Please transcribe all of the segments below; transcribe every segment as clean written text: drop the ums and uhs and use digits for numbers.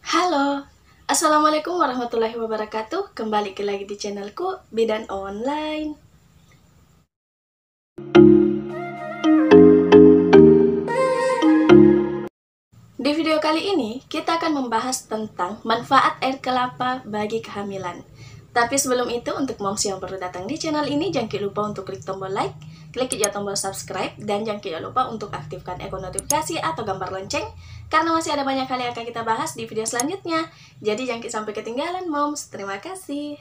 Halo, Assalamualaikum warahmatullahi wabarakatuh. Kembali lagi di channelku Bidan Online. Di video kali ini, kita akan membahas tentang manfaat air kelapa bagi kehamilan. Tapi sebelum itu, untuk moms yang baru datang di channel ini, jangan lupa untuk klik tombol like, klik juga tombol subscribe, dan jangan lupa untuk aktifkan ikon notifikasi atau gambar lonceng, karena masih ada banyak hal yang akan kita bahas di video selanjutnya. Jadi jangan sampai ketinggalan, moms. Terima kasih.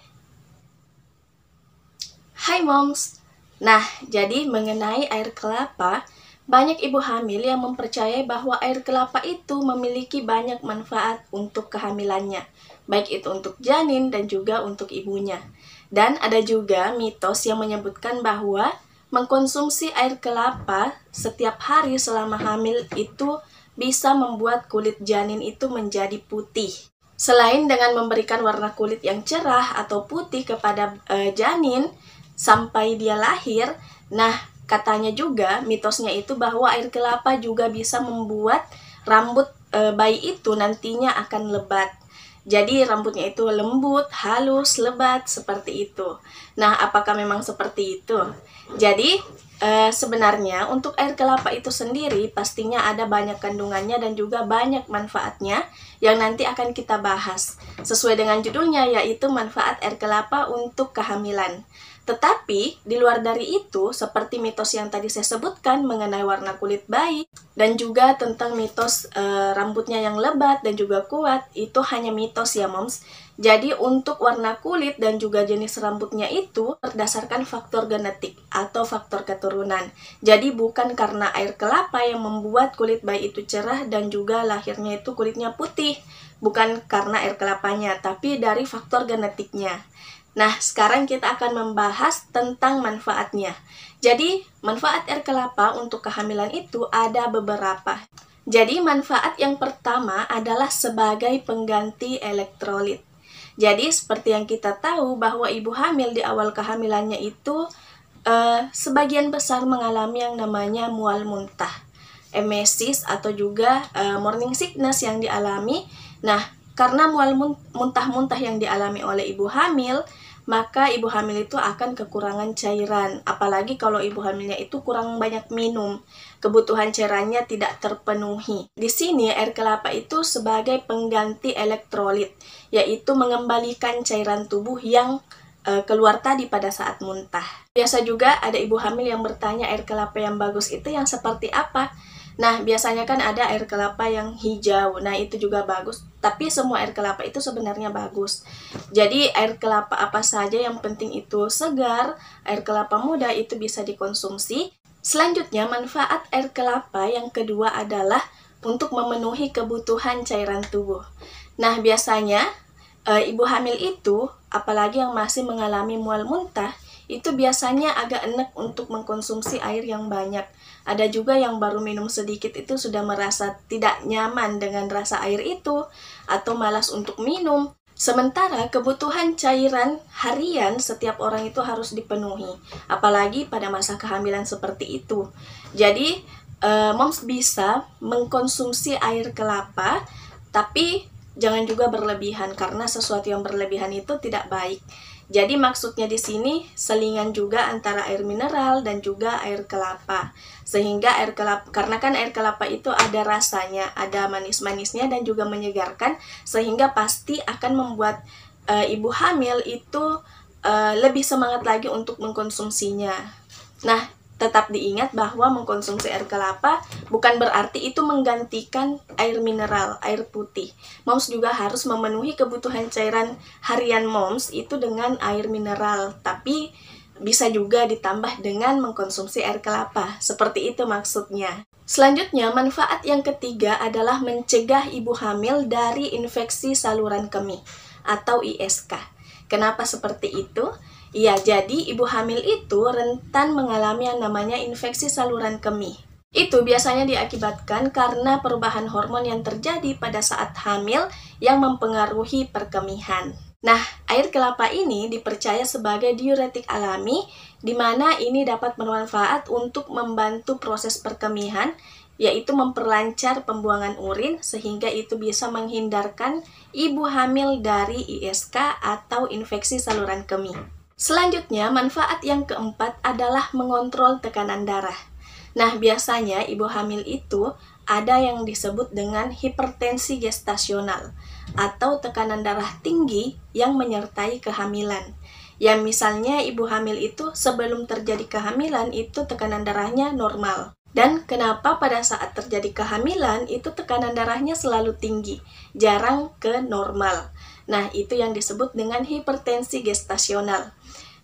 Hai moms. Nah, jadi mengenai air kelapa, banyak ibu hamil yang mempercayai bahwa air kelapa itu memiliki banyak manfaat untuk kehamilannya, baik itu untuk janin dan juga untuk ibunya. Dan ada juga mitos yang menyebutkan bahwa mengkonsumsi air kelapa setiap hari selama hamil itu bisa membuat kulit janin itu menjadi putih. Selain dengan memberikan warna kulit yang cerah atau putih kepada janin sampai dia lahir, nah katanya juga mitosnya itu bahwa air kelapa juga bisa membuat rambut bayi itu nantinya akan lebat. Jadi rambutnya itu lembut, halus, lebat, seperti itu. Nah, apakah memang seperti itu? Jadi, sebenarnya untuk air kelapa itu sendiri pastinya ada banyak kandungannya dan juga banyak manfaatnya yang nanti akan kita bahas. Sesuai dengan judulnya, yaitu manfaat air kelapa untuk kehamilan. Tetapi, di luar dari itu, seperti mitos yang tadi saya sebutkan mengenai warna kulit bayi, dan juga tentang mitos rambutnya yang lebat dan juga kuat, itu hanya mitos ya moms. Jadi untuk warna kulit dan juga jenis rambutnya itu berdasarkan faktor genetik atau faktor keturunan. Jadi bukan karena air kelapa yang membuat kulit bayi itu cerah dan juga lahirnya itu kulitnya putih. Bukan karena air kelapanya, tapi dari faktor genetiknya. Nah, sekarang kita akan membahas tentang manfaatnya. Jadi, manfaat air kelapa untuk kehamilan itu ada beberapa. Jadi, manfaat yang pertama adalah sebagai pengganti elektrolit. Jadi, seperti yang kita tahu bahwa ibu hamil di awal kehamilannya itu sebagian besar mengalami yang namanya mual muntah, emesis atau juga morning sickness yang dialami. Nah, karena mual muntah-muntah yang dialami oleh ibu hamil, maka ibu hamil itu akan kekurangan cairan. Apalagi kalau ibu hamilnya itu kurang banyak minum, kebutuhan cairannya tidak terpenuhi. Di sini air kelapa itu sebagai pengganti elektrolit, yaitu mengembalikan cairan tubuh yang keluar tadi pada saat muntah. Biasa juga ada ibu hamil yang bertanya air kelapa yang bagus itu yang seperti apa? Nah, biasanya kan ada air kelapa yang hijau. Nah, itu juga bagus. Tapi semua air kelapa itu sebenarnya bagus. Jadi, air kelapa apa saja yang penting itu segar. Air kelapa muda itu bisa dikonsumsi. Selanjutnya, manfaat air kelapa yang kedua adalah untuk memenuhi kebutuhan cairan tubuh. Nah, biasanya ibu hamil itu, apalagi yang masih mengalami mual muntah, itu biasanya agak enak untuk mengkonsumsi air yang banyak. Ada juga yang baru minum sedikit itu sudah merasa tidak nyaman dengan rasa air itu, atau malas untuk minum. Sementara kebutuhan cairan harian setiap orang itu harus dipenuhi, apalagi pada masa kehamilan seperti itu. Jadi, moms bisa mengkonsumsi air kelapa, tapi jangan juga berlebihan, karena sesuatu yang berlebihan itu tidak baik. Jadi maksudnya di sini selingan juga antara air mineral dan juga air kelapa. Sehingga air kelapa, karena kan air kelapa itu ada rasanya, ada manis-manisnya dan juga menyegarkan, sehingga pasti akan membuat ibu hamil itu lebih semangat lagi untuk mengkonsumsinya. Nah, tetap diingat bahwa mengkonsumsi air kelapa bukan berarti itu menggantikan air mineral, air putih. Moms juga harus memenuhi kebutuhan cairan harian moms itu dengan air mineral, tapi bisa juga ditambah dengan mengkonsumsi air kelapa. Seperti itu maksudnya. Selanjutnya, manfaat yang ketiga adalah mencegah ibu hamil dari infeksi saluran kemih atau ISK. Kenapa seperti itu? Ya, jadi ibu hamil itu rentan mengalami yang namanya infeksi saluran kemih. Itu biasanya diakibatkan karena perubahan hormon yang terjadi pada saat hamil yang mempengaruhi perkemihan. Nah, air kelapa ini dipercaya sebagai diuretik alami, di mana ini dapat bermanfaat untuk membantu proses perkemihan yaitu memperlancar pembuangan urin sehingga itu bisa menghindarkan ibu hamil dari ISK atau infeksi saluran kemih. Selanjutnya, manfaat yang keempat adalah mengontrol tekanan darah. Nah, biasanya ibu hamil itu ada yang disebut dengan hipertensi gestasional atau tekanan darah tinggi yang menyertai kehamilan. Ya, misalnya ibu hamil itu sebelum terjadi kehamilan itu tekanan darahnya normal. Dan kenapa pada saat terjadi kehamilan itu tekanan darahnya selalu tinggi, jarang ke normal. Nah, itu yang disebut dengan hipertensi gestasional.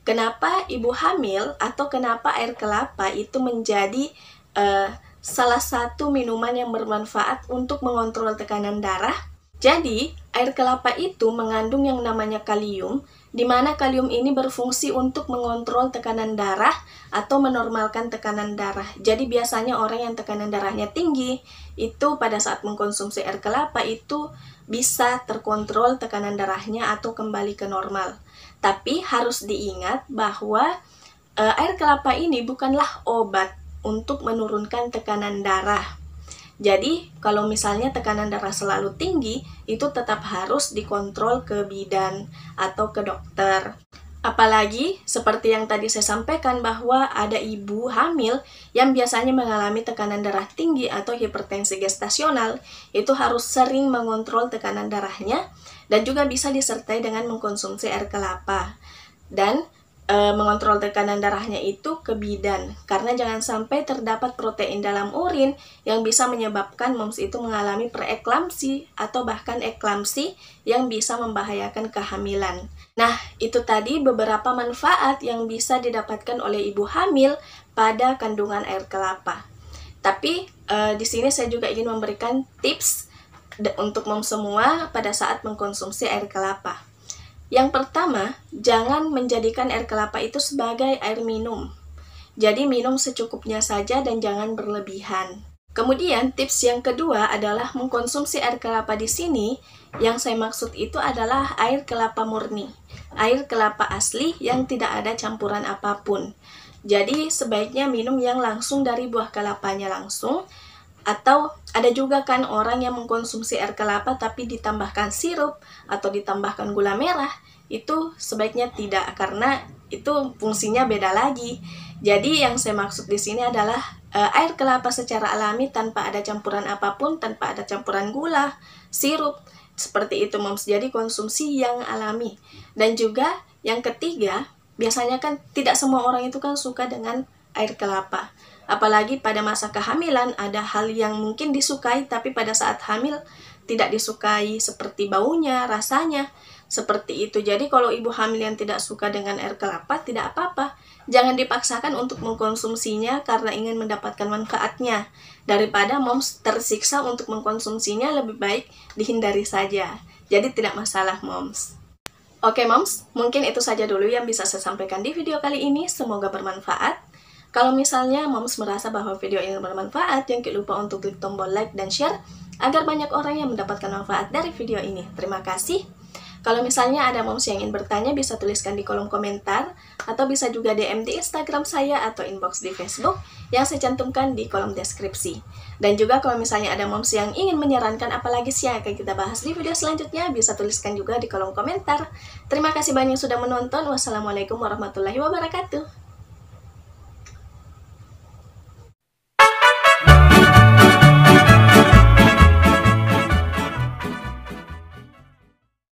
Kenapa ibu hamil atau kenapa air kelapa itu menjadi salah satu minuman yang bermanfaat untuk mengontrol tekanan darah? Jadi, air kelapa itu mengandung yang namanya kalium, di mana kalium ini berfungsi untuk mengontrol tekanan darah atau menormalkan tekanan darah. Jadi, biasanya orang yang tekanan darahnya tinggi, itu pada saat mengkonsumsi air kelapa itu bisa terkontrol tekanan darahnya atau kembali ke normal. Tapi harus diingat bahwa air kelapa ini bukanlah obat untuk menurunkan tekanan darah. Jadi, kalau misalnya tekanan darah selalu tinggi, itu tetap harus dikontrol ke bidan atau ke dokter. Apalagi, seperti yang tadi saya sampaikan bahwa ada ibu hamil yang biasanya mengalami tekanan darah tinggi atau hipertensi gestasional, itu harus sering mengontrol tekanan darahnya, dan juga bisa disertai dengan mengkonsumsi air kelapa. Dan mengontrol tekanan darahnya itu ke bidan, karena jangan sampai terdapat protein dalam urin yang bisa menyebabkan moms itu mengalami preeklamsi atau bahkan eklamsi yang bisa membahayakan kehamilan. Nah, itu tadi beberapa manfaat yang bisa didapatkan oleh ibu hamil pada kandungan air kelapa. Tapi di sini saya juga ingin memberikan tips untuk moms semua pada saat mengkonsumsi air kelapa. Yang pertama, jangan menjadikan air kelapa itu sebagai air minum. Jadi minum secukupnya saja dan jangan berlebihan. Kemudian tips yang kedua adalah mengkonsumsi air kelapa di sini. Yang saya maksud itu adalah air kelapa murni, air kelapa asli yang tidak ada campuran apapun. Jadi sebaiknya minum yang langsung dari buah kelapanya langsung. Atau ada juga kan orang yang mengkonsumsi air kelapa tapi ditambahkan sirup atau ditambahkan gula merah. Itu sebaiknya tidak, karena itu fungsinya beda lagi. Jadi yang saya maksud di sini adalah air kelapa secara alami tanpa ada campuran apapun, tanpa ada campuran gula, sirup. Seperti itu moms, jadi konsumsi yang alami. Dan juga yang ketiga, biasanya kan tidak semua orang itu kan suka dengan air kelapa. Apalagi pada masa kehamilan ada hal yang mungkin disukai tapi pada saat hamil tidak disukai, seperti baunya, rasanya, seperti itu. Jadi kalau ibu hamil yang tidak suka dengan air kelapa tidak apa-apa. Jangan dipaksakan untuk mengkonsumsinya karena ingin mendapatkan manfaatnya. Daripada moms tersiksa untuk mengkonsumsinya, lebih baik dihindari saja. Jadi tidak masalah moms. Oke moms, mungkin itu saja dulu yang bisa saya sampaikan di video kali ini. Semoga bermanfaat. Kalau misalnya moms merasa bahwa video ini bermanfaat, jangan lupa untuk klik tombol like dan share agar banyak orang yang mendapatkan manfaat dari video ini. Terima kasih. Kalau misalnya ada moms yang ingin bertanya, bisa tuliskan di kolom komentar atau bisa juga DM di Instagram saya atau inbox di Facebook yang saya cantumkan di kolom deskripsi. Dan juga kalau misalnya ada moms yang ingin menyarankan apalagi sih yang akan kita bahas di video selanjutnya, bisa tuliskan juga di kolom komentar. Terima kasih banyak sudah menonton. Wassalamualaikum warahmatullahi wabarakatuh.